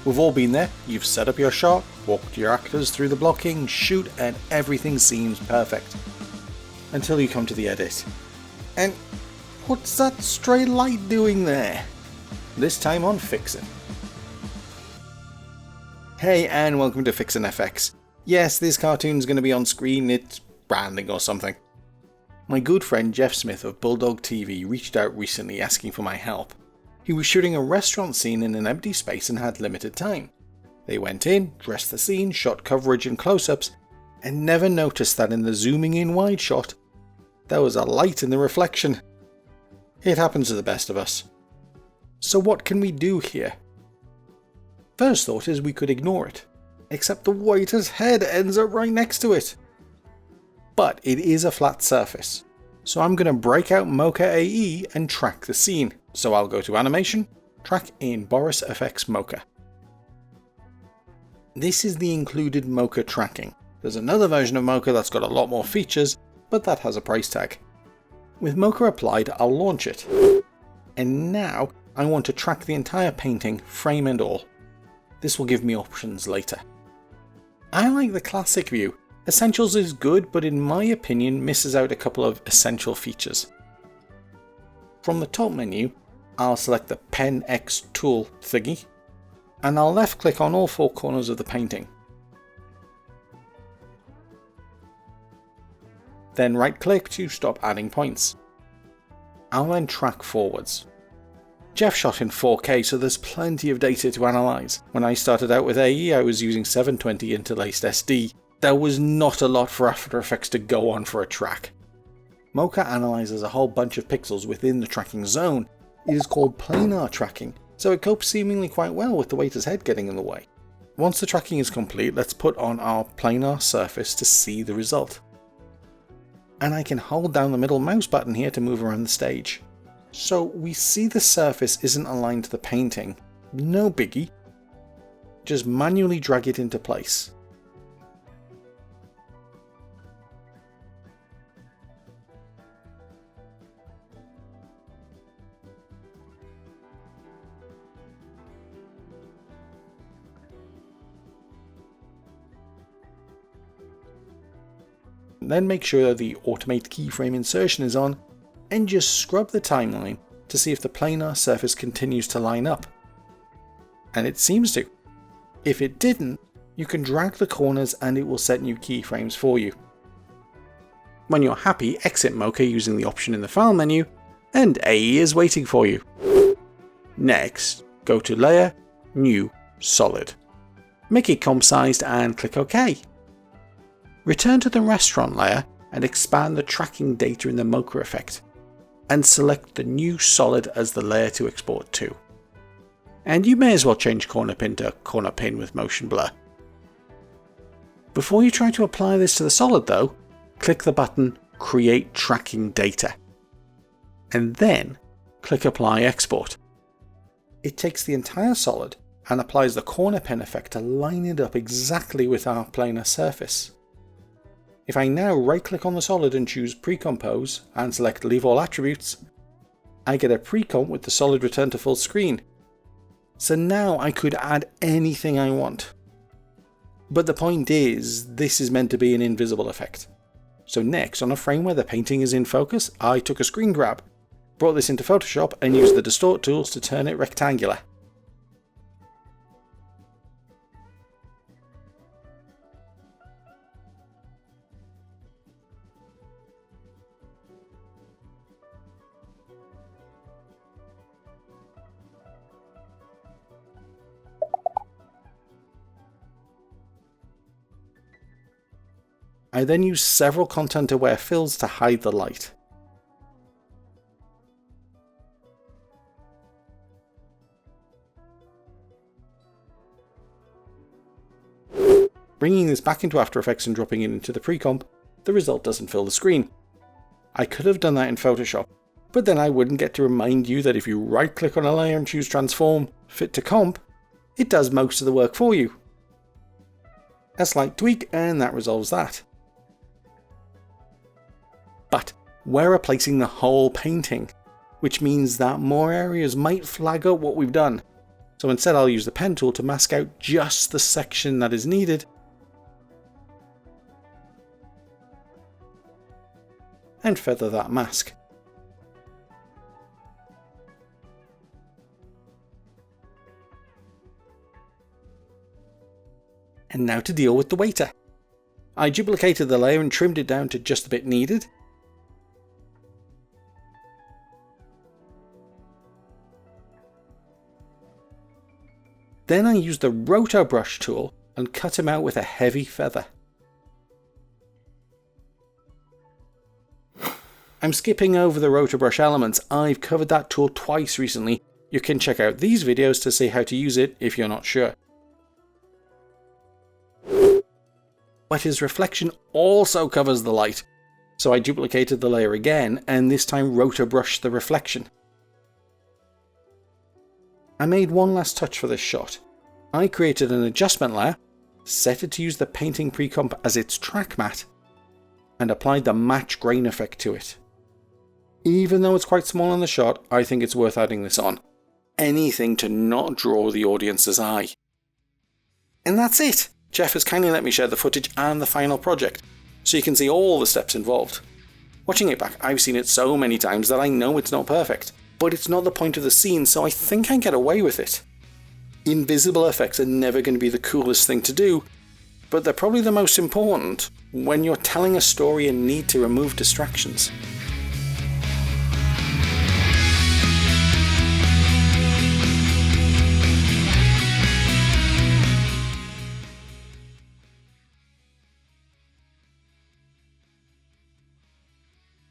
We've all been there. You've set up your shot, walked your actors through the blocking, shoot, and everything seems perfect. Until you come to the edit. And what's that stray light doing there? This time on Fixin'. Hey, and welcome to Fixin' FX. Yes, this cartoon's going to be on screen, it's branding or something. My good friend Jeff Smith of Bulldog TV reached out recently asking for my help. He was shooting a restaurant scene in an empty space and had limited time. They went in, dressed the scene, shot coverage and close-ups, and never noticed that in the zooming in wide shot, there was a light in the reflection. It happens to the best of us. So what can we do here? First thought is we could ignore it, except the waiter's head ends up right next to it. But it is a flat surface, so I'm going to break out Mocha AE and track the scene. So I'll go to Animation, Track in Boris FX Mocha. This is the included Mocha tracking. There's another version of Mocha that's got a lot more features, but that has a price tag. With Mocha applied, I'll launch it. And now I want to track the entire painting, frame and all. This will give me options later. I like the classic view. Essentials is good, but in my opinion misses out a couple of essential features. From the top menu, I'll select the Pen X tool thingy, and I'll left click on all four corners of the painting. Then right click to stop adding points. I'll then track forwards. Jeff shot in 4K, so there's plenty of data to analyse. When I started out with AE, I was using 720 interlaced SD. There was not a lot for After Effects to go on for a track. Mocha analyses a whole bunch of pixels within the tracking zone. It is called planar tracking, so it copes seemingly quite well with the waiter's head getting in the way. Once the tracking is complete, let's put on our planar surface to see the result. And I can hold down the middle mouse button here to move around the stage. So we see the surface isn't aligned to the painting. No biggie. Just manually drag it into place. Then make sure the Automate Keyframe Insertion is on, and just scrub the timeline to see if the planar surface continues to line up. And it seems to. If it didn't, you can drag the corners and it will set new keyframes for you. When you're happy, exit Mocha using the option in the File menu, and AE is waiting for you. Next, go to Layer, New, Solid. Make it comp sized and click OK. Return to the restaurant layer and expand the tracking data in the Mocha effect, and select the new solid as the layer to export to. And you may as well change corner pin to corner pin with motion blur. Before you try to apply this to the solid though, click the button Create Tracking Data, and then click Apply Export. It takes the entire solid and applies the corner pin effect to line it up exactly with our planar surface. If I now right click on the solid and choose Pre-Compose and select Leave All Attributes, I get a pre-comp with the solid returned to full screen. So now I could add anything I want. But the point is, this is meant to be an invisible effect. So next, on a frame where the painting is in focus, I took a screen grab, brought this into Photoshop and used the Distort tools to turn it rectangular. I then use several content-aware fills to hide the light. Bringing this back into After Effects and dropping it into the pre-comp, the result doesn't fill the screen. I could have done that in Photoshop, but then I wouldn't get to remind you that if you right-click on a layer and choose Transform, Fit to Comp, it does most of the work for you. A slight tweak and that resolves that. But we're replacing the whole painting, which means that more areas might flag up what we've done. So instead I'll use the pen tool to mask out just the section that is needed, and feather that mask. And now to deal with the waiter. I duplicated the layer and trimmed it down to just the bit needed. Then I used the Rotobrush tool and cut him out with a heavy feather. I'm skipping over the Rotobrush elements. I've covered that tool twice recently. You can check out these videos to see how to use it if you're not sure. But his reflection also covers the light, so I duplicated the layer again and this time Rotobrushed the reflection. I made one last touch for this shot. I created an adjustment layer, set it to use the painting pre-comp as its track matte, and applied the match grain effect to it. Even though it's quite small in the shot, I think it's worth adding this on. Anything to not draw the audience's eye. And that's it! Jeff has kindly let me share the footage and the final project, so you can see all the steps involved. Watching it back, I've seen it so many times that I know it's not perfect, but it's not the point of the scene, so I think I get away with it. Invisible effects are never going to be the coolest thing to do, but they're probably the most important when you're telling a story and need to remove distractions.